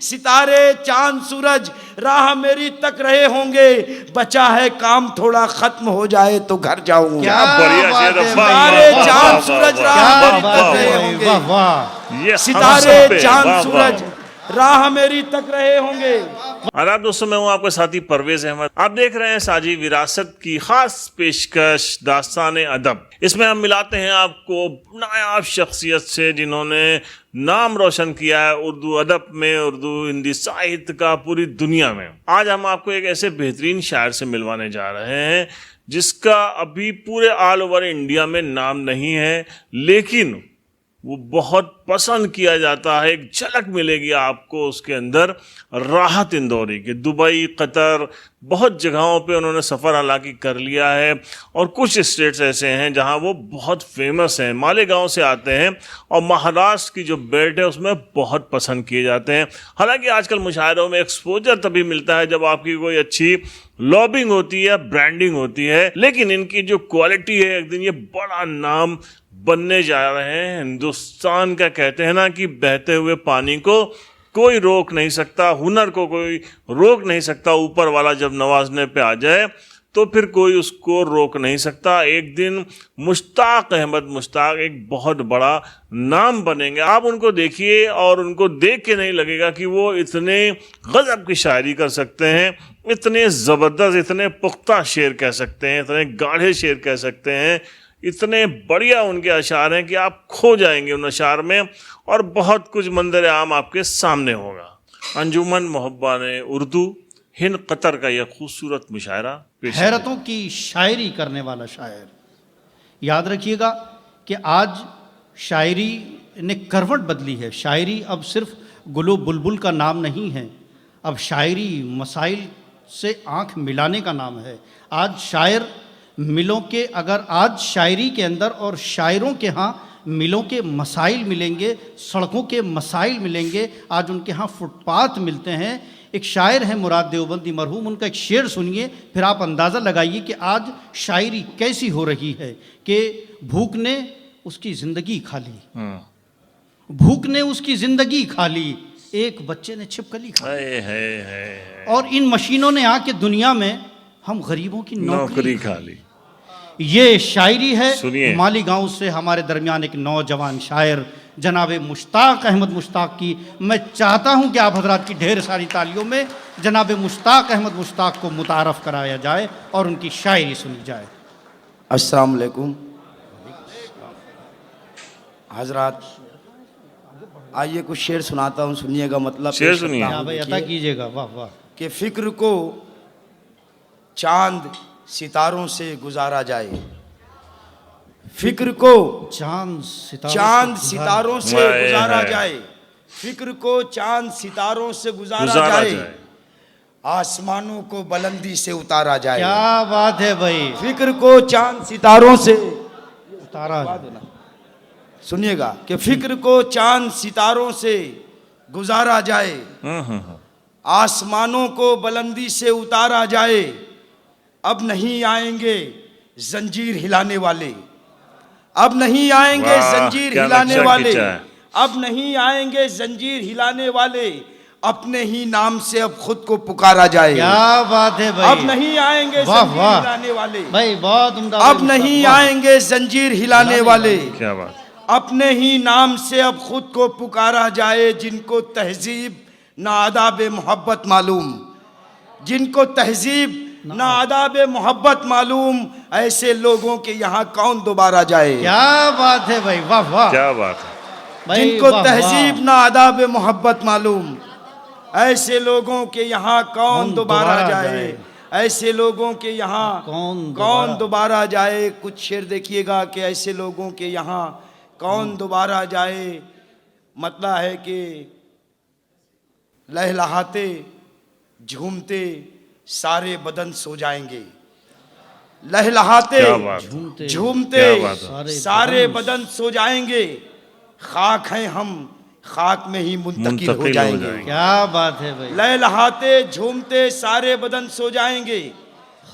सितारे चांद सूरज राह मेरी तक रहे होंगे, बचा है काम थोड़ा खत्म हो जाए तो घर जाऊंगा। क्या बात है, सितारे चांद सूरज राह मेरी तक रहे होंगे, वाह वाह, सितारे चांद सूरज राह मेरी तक रहे होंगे। आदाब दोस्तों, मैं हूं आपके साथी परवेज अहमद। आप देख रहे हैं साजी विरासत की खास पेशकश दास्तान अदब। इसमें हम मिलाते हैं आपको नायाब शख्सियत से जिन्होंने नाम रोशन किया है उर्दू अदब में, उर्दू हिंदी साहित्य का पूरी दुनिया में। आज हम आपको एक ऐसे बेहतरीन शायर से मिलवाने जा रहे हैं जिसका अभी पूरे ऑल ओवर इंडिया में नाम नहीं है, लेकिन वो बहुत पसंद किया जाता है। एक झलक मिलेगी आपको उसके अंदर राहत इंदौरी के। दुबई, कतर, बहुत जगहों पे उन्होंने सफ़र हालांकि कर लिया है और कुछ स्टेट्स ऐसे हैं जहां वो बहुत फेमस हैं। मालेगांव से आते हैं और महाराष्ट्र की जो बेल्ट है उसमें बहुत पसंद किए जाते हैं। हालांकि आजकल मुशायरों में एक्सपोजर तभी मिलता है जब आपकी कोई अच्छी लॉबिंग होती है, ब्रांडिंग होती है, लेकिन इनकी जो क्वालिटी है एक दिन ये बड़ा नाम बनने जा रहे हैं। हिंदुस्तान का कहते हैं ना कि बहते हुए पानी को कोई रोक नहीं सकता, हुनर को कोई रोक नहीं सकता। ऊपर वाला जब नवाजने पे आ जाए तो फिर कोई उसको रोक नहीं सकता। एक दिन मुश्ताक अहमद मुश्ताक एक बहुत बड़ा नाम बनेंगे। आप उनको देखिए और उनको देख के नहीं लगेगा कि वो इतने गजब की शायरी कर सकते हैं, इतने ज़बरदस्त, इतने पुख्ता शेर कह सकते हैं, इतने गाढ़े शेर कह सकते हैं, इतने बढ़िया उनके अशार हैं कि आप खो जाएंगे उन अशार में और बहुत कुछ मंजर आम आपके सामने होगा। अंजुमन मोहब्बा ने उर्दू हिंद कतर का यह खूबसूरत मुशायरा पेश हैरतों की शायरी करने वाला शायर। याद रखिएगा कि आज शायरी ने करवट बदली है। शायरी अब सिर्फ गुलो बुलबुल का नाम नहीं है, अब शायरी मसाइल से आंख मिलाने का नाम है। आज शायर मिलों के, अगर आज शायरी के अंदर और शायरों के यहाँ मिलों के मसाइल मिलेंगे, सड़कों के मसाइल मिलेंगे। आज उनके यहाँ फुटपाथ मिलते हैं। एक शायर है मुराद देवबंदी मरहूम, उनका एक शेर सुनिए, फिर आप अंदाज़ा लगाइए कि आज शायरी कैसी हो रही है। कि भूख ने उसकी ज़िंदगी खा ली, भूख ने उसकी ज़िंदगी खा ली, एक बच्चे ने छिपकली खा ली, और इन मशीनों ने आके दुनिया में हम गरीबों की नौकरी खा ली। ये शायरी है मालीगांव से हमारे दरमियान एक नौजवान शायर जनाब मुश्ताक अहमद मुश्ताक की। मैं चाहता हूं कि आप हजरात की ढेर सारी तालियों में जनाब मुश्ताक अहमद मुश्ताक को मुतारफ़ कराया जाए और उनकी शायरी सुनी जाए। अस्सलाम वालेकुम हजरात, आइए कुछ शेर सुनाता हूँ, सुनिएगा। मतलब शेर सुनिए भाई, अता कीजिएगा। वाह वाह। कि फिक्र को चांद सितारों से गुजारा जाए, फिक्र को चांद सितारों से गुजारा जाए, फिक्र को चांद सितारों से गुजारा जाए, आसमानों को बुलंदी से उतारा जाए। क्या बात है भाई, फिक्र को चांद सितारों से उतारा जाए। सुनिएगा कि फिक्र को चांद सितारों से गुजारा जाए, आसमानों को बुलंदी से उतारा जाए। अब नहीं आएंगे जंजीर हिलाने वाले, अब नहीं आएंगे जंजीर हिलाने वाले, अब नहीं आएंगे जंजीर हिलाने वाले, अपने ही नाम से अब खुद को पुकारा जाए। क्या बात है भाई, अब नहीं आएंगे जंजीर हिलाने वाले भाई, बहुत उम्दा। अब नहीं आएंगे जंजीर हिलाने वाले, क्या बात, अपने ही नाम से अब खुद को पुकारा जाए। जिनको तहजीब ना आदाब मोहब्बत मालूम, जिनको तहजीब ना आदाब मोहब्बत मालूम, ऐसे लोगों के यहाँ कौन दोबारा जाए। क्या बात है भाई, वाह वाह, क्या बात है। जिनको तहजीब ना आदाब मोहब्बत मालूम, ऐसे लोगों के यहाँ कौन दोबारा जाए, ऐसे लोगों के यहाँ कौन दोबारा जाए। कुछ शेर देखिएगा कि ऐसे लोगों के यहाँ कौन दोबारा जाए। मतलब है कि लहलहाते झूमते सारे बदन सो जाएंगे, लहलहाते झूमते सारे बदन सो जाएंगे। खाक हैं हम, खाक में ही मुंतकिल हो जाएंगे। क्या बात है भाई, लहलहाते झूमते सारे बदन सो जाएंगे।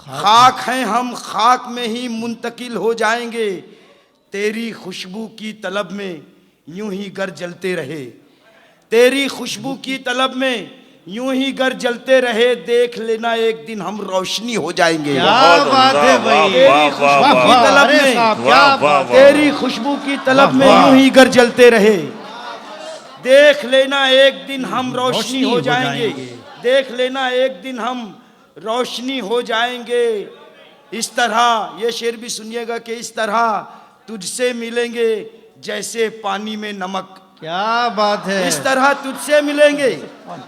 खाक हैं हम, खाक में ही मुंतकिल हो जाएंगे। तेरी खुशबू की तलब में यूं ही गर जलते रहे, तेरी खुशबू की तलब में यूं ही घर जलते रहे, देख लेना एक दिन हम रोशनी हो जाएंगे। क्या बात है भाई, तेरी खुशबू की तलब अरे में, साहब, क्या वाह, वाह, बात है। तेरी खुशबू की तलब में वाह। यूं ही घर जलते रहे, देख लेना एक दिन हम रोशनी हो जाएंगे। देख लेना एक दिन हम रोशनी हो जाएंगे। इस तरह ये शेर भी सुनिएगा कि इस तरह तुझसे मिलेंगे जैसे पानी में नमक। क्या बात है। इस तरह तुझसे मिलेंगे,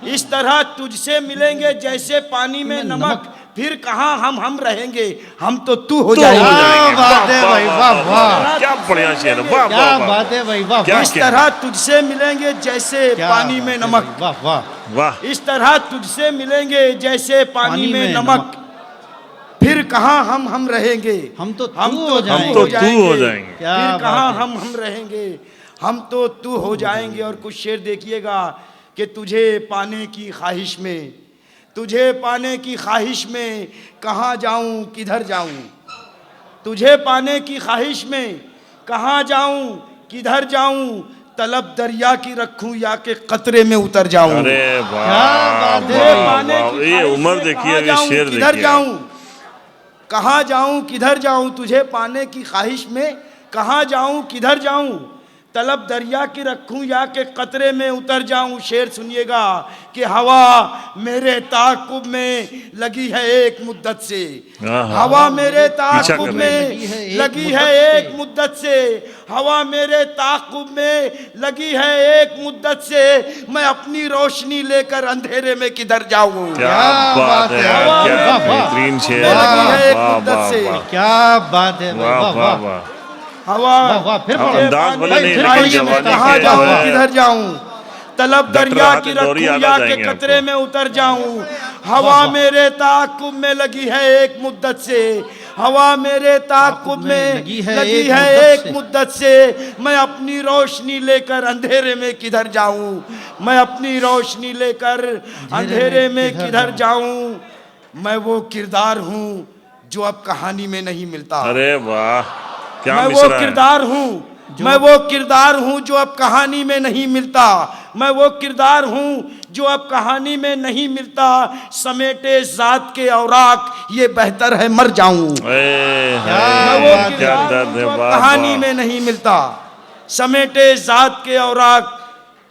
इस तरह तुझसे मिलेंगे जैसे पानी में नमक। फिर कहाँ हम रहेंगे, हम तो तू हो जाएंगे। क्या बात है भाई, वाह वाह, क्या बढ़िया शेर है, वाह क्या वाह वाह बात है भाई, वाह क्या वाह, इस तरह तुझसे मिलेंगे जैसे क्या पानी बात में है नमक। भाई, वाह वाह। वाह। इस तरह तुझसे मिलेंगे जैसे पानी में नमक। फिर कहाँ हम रहेंगे, हम तो हम तू तो हो तू जाएंगे। हो जाएंगे। क्या फिर बात कहाँ है। हम रहेंगे, हम तो तू हो जाएंगे। और कुछ शेर देखिएगा कि तुझे पाने की ख्वाहिश में, तुझे पाने की ख्वाहिश में कहाँ जाऊं किधर जाऊं, तुझे पाने की ख्वाहिश में कहाँ जाऊं किधर जाऊं, तलब दरिया की रखूं या के कतरे में उतर जाऊं। अरे वाह, क्या बात है। तुझे वाह, पाने वाह, की ये ख्वाहिश उम्र में देखिए, कहाँ ये जाऊं, शेर किधर देखिए। जाऊं, कहाँ जाऊं किधर जाऊं, तुझे पाने की ख्वाहिश में कहाँ जाऊं किधर जाऊं, तलब दरिया की रखूं या के कतरे में उतर जाऊं। शेर सुनिएगा कि हवा मेरे ताक़ुब में लगी है एक मुद्दत से, हवा मेरे ताक़ुब में लगी है एक मुद्दत से, हवा मेरे ताक़ुब में लगी है एक मुद्दत से, मैं अपनी रोशनी लेकर अंधेरे में किधर जाऊं। क्या बात है, हवा क्या में बेहतरीन शेर में लगी है एक वाह, मुद्दत वाह, से, वाह, क्या बात है भाई, वाह वाह वाह वाह। वाह। हवा वाह, वाह, फिर हाँ, पढ़ो। अंदाज भले नहीं, फिर लेकिन पढ़िए, जवानी कहाँ के जाऊं जो है, किधर जाऊं, तलब डॉक्टर दरिया राहत की दौरी रखूं याद या आ के जाएंगे कतरे आपको। में उतर जाऊं, हवा मेरे ताक़ुब में लगी है एक मुद्दत से, हवा मेरे ताक़ुब में लगी है एक मुद्दत से, मैं अपनी रोशनी लेकर अंधेरे में किधर जाऊं, मैं अपनी रोशनी लेकर अंधेरे में किधर जाऊं। मैं वो किरदार हूं जो अब कहानी में नहीं मिलता। अरे वाह, क्या मैं वो मिसरा है। किरदार हूँ, मैं वो किरदार हूँ जो अब कहानी में नहीं मिलता, मैं वो किरदार हूँ जो अब कहानी में नहीं मिलता, समेटे ज़ात के औराक ये बेहतर है मर जाऊं। मैं वो क्या किरदार दर्द हूँ है, जो अब वाह, कहानी वाह। में नहीं मिलता, समेटे ज़ात के औराक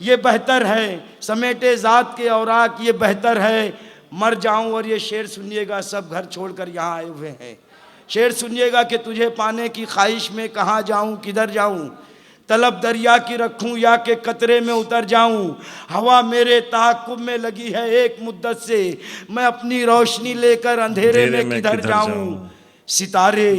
ये बेहतर है, समेटे ज़ात के औराक ये बेहतर है मर जाऊं। और ये शेर सुनिएगा, सब घर छोड़कर यहाँ आए हुए हैं। शेर सुनिएगा कि तुझे पाने की ख्वाहिश में कहाँ जाऊं किधर जाऊं, तलब दरिया की रखूं या के कतरे में उतर जाऊं, हवा मेरे ताक़ुब में लगी है एक मुद्दत से, मैं अपनी रोशनी लेकर अंधेरे में किधर जाऊं। सितारे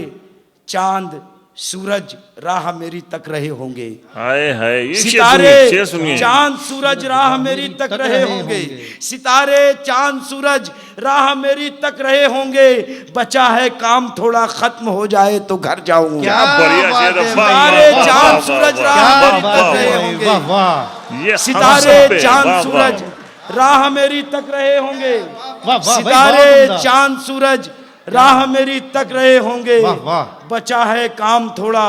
चांद सूरज राह मेरी तक रहे होंगे, हाय हाय, ये शेर सितारे सुनिए, शेर सुनिए। चांद सूरज राह मेरी तक रहे होंगे, सितारे चांद सूरज राह मेरी तक रहे होंगे, बचा है काम थोड़ा खत्म हो जाए तो घर जाऊंगा। क्या बढ़िया शेर है, वाह, सितारे वाह, चांद वाह, सूरज वाह, राह वाह, मेरी वाह, तक रहे वाह, होंगे, वाह वाह, ये हम सितारे सब पे, चांद वाह, सूरज वाह। राह मेरी तक रहे होंगे, वाह, भाई, सितारे बहुत उम्दा। चांद सूरज राह मेरी तक रहे होंगे, वाह, वाह। बचा है काम थोड़ा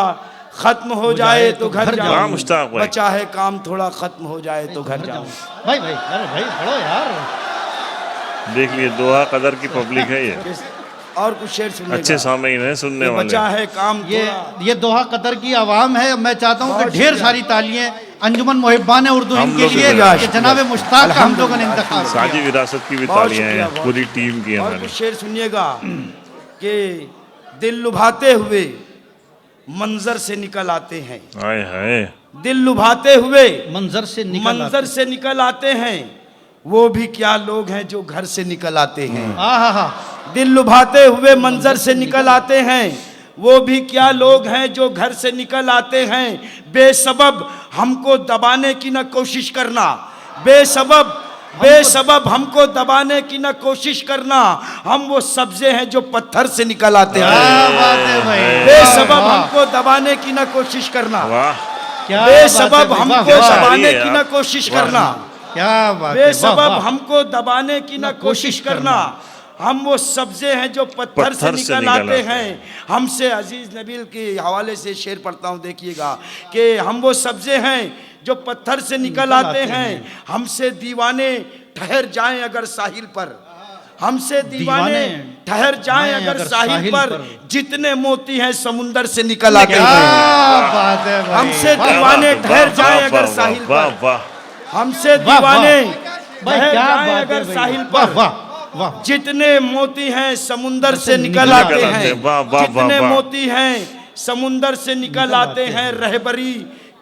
खत्म हो जाए तो घर वाह, जाऊं, मुश्ताक भाई। बचा है काम थोड़ा खत्म हो जाए तो घर जाऊं। भाई भाई, अरे भाई पढ़ो यार। देख लिए, दोहा कदर की पब्लिक है ये, और कुछ शेर सुनिएगा, अच्छे सामीन है सुनने वाले। बचा है काम ये थोड़ा। ये दोहा कतर की आवाम है। मैं चाहता हूँ कि बहुत ढेर शुक्रिया। सारी तालियां अंजुमन मुहिब्बान उर्दू हम इनके लोग लिए भी कि जनाब मुश्ताक का हम लोगों ने इंतखाब किया। साजी विरासत की भी बहुत तालियां शुक्रिया, हैं, बहुत पूरी टीम की और हमारी। कुछ शेर सुनिएगा कि दिल लुभाते हुए मंजर से निकल आते हैं, हाय हाय, दिल लुभाते हुए मंजर से निकल मंजर से निकल आते हैं, वो भी क्या लोग हैं जो घर से निकल आते हैं। आहा, दिल लुभाते हुए मंजर से निकल आते हैं, वो भी क्या लोग हैं जो घर से निकल आते हैं। बेसबब हमको दबाने की न कोशिश करना, बेसबब हमको दबाने की न कोशिश करना, हम वो सब्जे हैं जो पत्थर से निकल आते क्या हैं। बात है भाई, बेसबब वाह, हमको दबाने की न कोशिश करना, वाह, क्या बेसबब बात है भाई, हमको वाह, वाह, दबाने वाह, की न कोशिश वाह। करना, क्या बात है, वाह, बेसबब वाह। हमको दबाने की न कोशिश करना, हम वो सब्जे हैं जो पत्थर से निकल आते हैं। हमसे अजीज नबील के हवाले से शेर पढ़ता हूँ, देखिएगा कि हम वो सब्जे हैं जो पत्थर से निकल आते हैं। हमसे दीवाने ठहर जाएं अगर साहिल पर, हमसे दीवाने ठहर जाएं अगर साहिल पर, जितने मोती हैं समुंदर से निकल आते हैं। हमसे दीवाने ठहर जाएं अगर साहिल पर, हमसे दीवाने ठहर जाएं अगर साहिल पर, जितने मोती हैं समुंदर से निकल आते हैं, जितने मोती हैं समुंदर से निकल आते हैं। रहबरी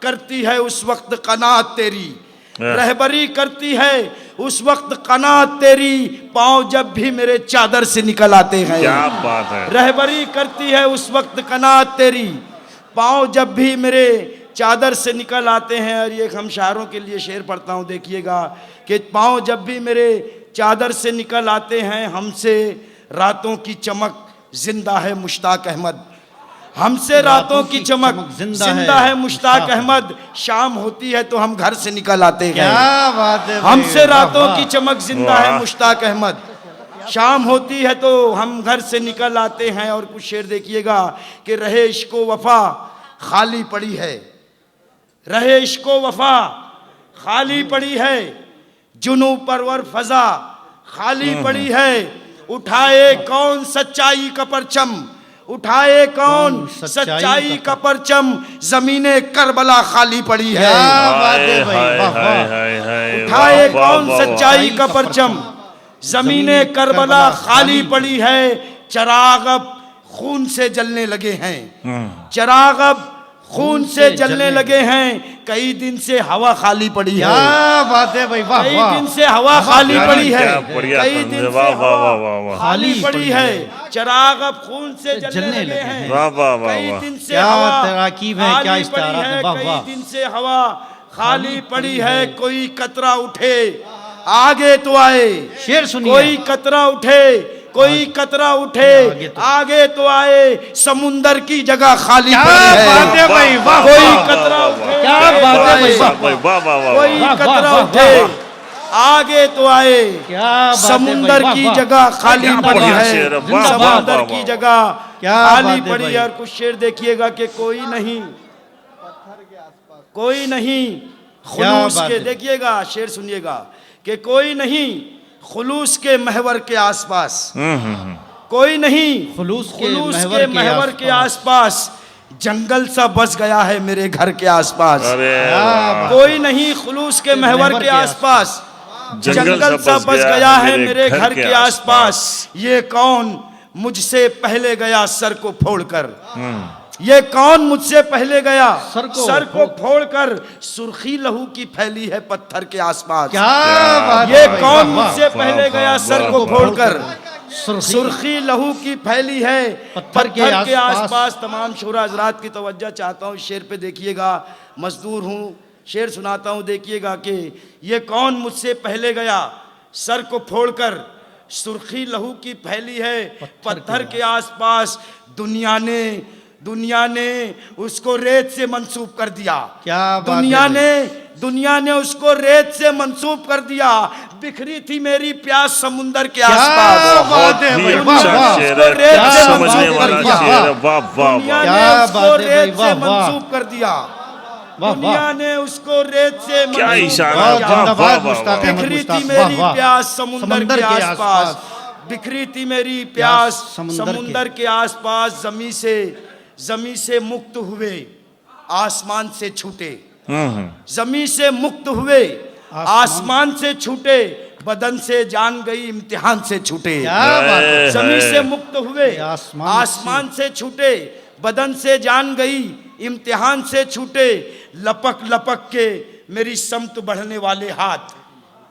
करती है उस वक्त कनात तेरी, रहबरी करती है उस वक्त कनात तेरी, पांव जब भी मेरे चादर से निकल आते हैं। क्या बात है। रहबरी करती है उस वक्त कनात तेरी, पांव जब भी मेरे चादर से निकल आते हैं। और ये हम शायरों के लिए शेर पढ़ता हूँ, देखिएगा कि पांव जब भी मेरे चादर से निकल आते हैं, हमसे रातों की चमक जिंदा है मुश्ताक अहमद, हमसे रातों की चमक जिंदा है मुश्ताक अहमद, शाम होती है तो हम घर से निकल आते हैं। क्या बात है। हमसे रातों की चमक जिंदा है मुश्ताक अहमद, शाम होती है तो हम घर से निकल आते हैं। और कुछ शेर देखिएगा कि रहे इश्को वफा खाली पड़ी है, रहे इश्को वफा खाली पड़ी है, जुनू परवर फजा खाली पड़ी है, उठाए कौन सच्चाई का परचम, उठाए कौन सच्चाई का परचम, जमीने करबला खाली पड़ी है। उठाए कौन सच्चाई का परचम, जमीने करबला खाली पड़ी है। चिराग अब खून से जलने लगे हैं, चिराग अब खून से जलने लगे हैं, कई दिन से हवा खाली पड़ी है। क्या बात है भाई, वाह कई वाह। दिन से हवा खाली पड़ी है, कई दिन से वाह वाह वाह वाह हवा वाह। खाली पड़ी है। चिराग अब खून से जलने लगे हैं, वाह वाह वाह कई वाह। दिन से क्या हवा तराकीब है, क्या खाली इस्तारा पड़ी है, है, वाह कई वाह। दिन से हवा खाली पड़ी है। कोई कतरा उठे आगे तो आए, शेर सुनिए। कोई कतरा उठे, कोई कतरा उठे आगे तो आए, समुंदर की जगह खाली पड़ी है। क्या बात है भाई, वाह कोई वाह। कतरा उठे क्या आगे बात तो है आए, भाई, वाह वाह वाह वाह। कोई वाह, कतरा वाह, उठे वाह। आगे तो आए, क्या बात है भाई, समुंदर वाह, की वाह। जगह खाली क्या पड़ी बढ़िया है, शेर है, वाह, वाह, समुंदर वाह, की वाह। जगह क्या खाली बात है पड़ी भाई। है। और कुछ शेर देखिएगा कि कोई नहीं, कोई नहीं खुलूस बात के, है। देखिएगा शेर सुनिएगा कि कोई नहीं खुलूस के महवर के आसपास, कोई नहीं खुलूस के महवर के आसपास, जंगल सा बस गया है मेरे घर के आसपास। अरे कोई नहीं खुलूस के महवर के आसपास, जंगल सा बस गया है मेरे घर के आसपास। ये कौन मुझसे पहले गया सर को फोड़कर, ये कौन मुझसे पहले गया सर को फोड़कर, सुर्खी लहू की फैली है पत्थर के आसपास। क्या बात है ये भाई, कौन वाह, मुझसे पहले गया सर को फोड़कर, सुर्खी सुर्खी लहू की फैली है पत्थर के आसपास। तमाम शोरा हजरात की तवज्जो चाहता हूँ शेर पे, देखिएगा मजदूर हूँ, शेर सुनाता हूँ, देखिएगा कि ये कौन मुझसे पहले गया सर को फोड़कर, सुर्खी लहू की फैली है पत्थर के आसपास। दुनिया ने उसको रेत से मंसूब कर दिया, क्या बात है दुनिया ने उसको रेत से मंसूब कर दिया। बिखरी थी मेरी प्यास समुंदर के आसपास, बात है भाई, वाह वाह। रेत से समझने मंसूब वाला कर दिया, शेर है, वाह वाह दुनिया वाह। ने क्या उसको बात है रेत भाई, से वाह, वाह। मंसूब कर दिया, वाह, दुनिया वाह। ने उसको रेत से क्या मंसूब इशारा, कर दिया। वाह, जिंदाबाद वाह, मुश्ताक वाह। अहमद बिखरी थी मुश्ताक, मेरी वाह, वाह। प्यास समुंदर के आसपास, बिखरी थी मेरी प्यास समुंदर के आसपास। जमी से मुक्त हुए आसमान से छूटे, जमी से मुक्त हुए आसमान से छूटे, बदन से जान गई इम्तिहान से छूटे। क्या बात है। जमी से मुक्त हुए आसमान से छूटे, बदन से जान गई इम्तिहान से छूटे। लपक लपक के मेरी समत बढ़ने वाले हाथ,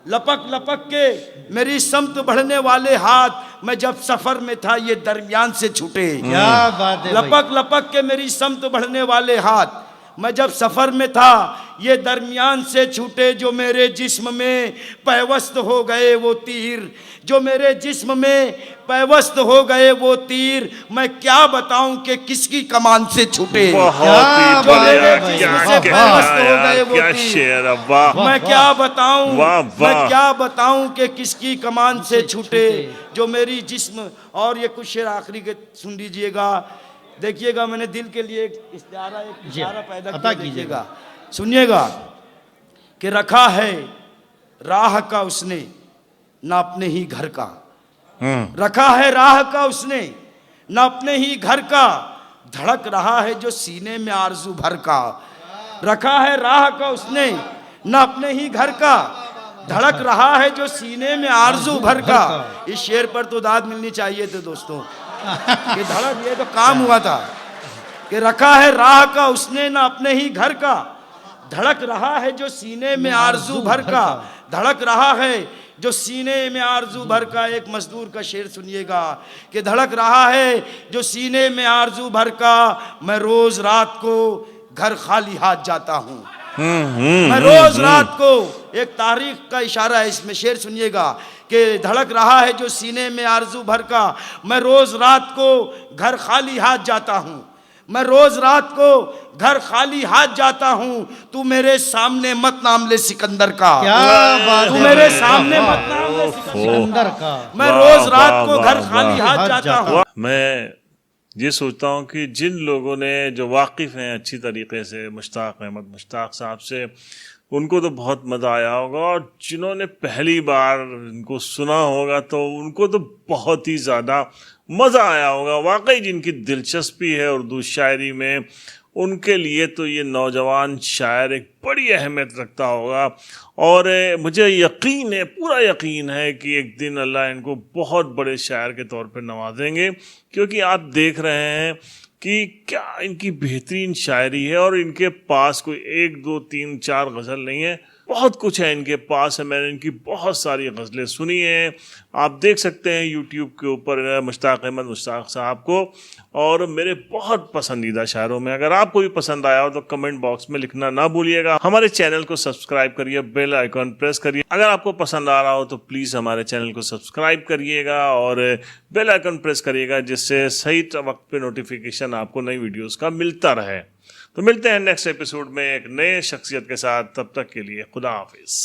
लपक लपक के मेरी समत बढ़ने वाले हाथ, मैं जब सफर में था ये दरमियान से छूटे। क्या बात है भाई। लपक लपक के मेरी समत बढ़ने वाले हाथ, मैं जब सफर में था ये दरमियान से छूटे। जो मेरे जिस्म में पैवस्त हो गए वो तीर, जो मेरे जिस्म में पैवस्त हो गए वो तीर, मैं क्या बताऊं कि किसकी कमान से छूटे। बहुत ही क्या बढ़िया, बात है, क्या वाह, कहना वाह। है यार, क्या शेर है, वाह। मैं क्या बताऊं, वाह, मैं वाह। क्या बताऊं कि किसकी कमान से छूटे, जो मेरी जिस्म। और ये कुछ शेर आखिरी के सुन लीजिएगा, देखिएगा मैंने दिल के लिए एक इस्तारा पैदा अता किया, देखिएगा सुनिएगा कि रखा है राह का उसने न अपने ही घर का, रखा है राह का उसने न अपने ही घर का, धड़क रहा है जो सीने में आरजू भर का। रखा है राह का उसने न अपने ही घर का, धड़क रहा है जो सीने में आरजू भर का। इस शेर पर तो दाद मिलनी चाहिए थी दोस्तों, कि धड़क, ये तो काम हुआ था कि रखा है राह का उसने न अपने ही घर का, धड़क रहा है जो सीने में आरजू भर का, धड़क रहा है जो सीने में आरजू भर का। एक मजदूर का शेर सुनिएगा कि धड़क रहा है जो सीने में आरजू भर का, मैं रोज रात को घर खाली हाथ जाता हूँ। मैं रोज रात को, एक तारीख का इशारा है इसमें, शेर सुनिएगा कि धड़क रहा है जो सीने में आरजू भर का, मैं रोज रात को घर खाली हाथ जाता हूँ, मैं रोज रात को घर खाली हाथ जाता हूँ, तू मेरे सामने मत नाम ले सिकंदर का। क्या बात तू है, मेरे सामने मत नाम ले सिकंदर का। मैं रोज रात को घर खाली हाथ जाता हूँ। मैं ये सोचता हूँ कि जिन लोगों ने, जो वाकिफ़ हैं अच्छी तरीके से मुश्ताक अहमद मुश्ताक साहब से, उनको तो बहुत मज़ा आया होगा, और जिन्होंने पहली बार इनको सुना होगा तो उनको तो बहुत ही ज़्यादा मज़ा आया होगा। वाकई जिनकी दिलचस्पी है उर्दू शायरी में, उनके लिए तो ये नौजवान शायर एक बड़ी अहमियत रखता होगा। और मुझे यकीन है, पूरा यकीन है कि एक दिन अल्लाह इनको बहुत बड़े शायर के तौर पर नवाजेंगे, क्योंकि आप देख रहे हैं कि क्या इनकी बेहतरीन शायरी है। और इनके पास कोई 1 2 3 4 गज़ल नहीं है, बहुत कुछ है इनके पास है। मैंने इनकी बहुत सारी गज़लें सुनी हैं, आप देख सकते हैं यूट्यूब के ऊपर मुश्ताक अहमद मुश्ताक साहब को, और मेरे बहुत पसंदीदा शायरों में। अगर आपको भी पसंद आया हो तो कमेंट बॉक्स में लिखना ना भूलिएगा। हमारे चैनल को सब्सक्राइब करिए, बेल आइकॉन प्रेस करिए। अगर आपको पसंद आ रहा हो तो प्लीज़ हमारे चैनल को सब्सक्राइब करिएगा और बेल आइकन प्रेस करिएगा, जिससे सही वक्त पे नोटिफिकेशन आपको नई वीडियोस का मिलता रहे। तो मिलते हैं नेक्स्ट एपिसोड में एक नए शख्सियत के साथ, तब तक के लिए खुदा हाफिज।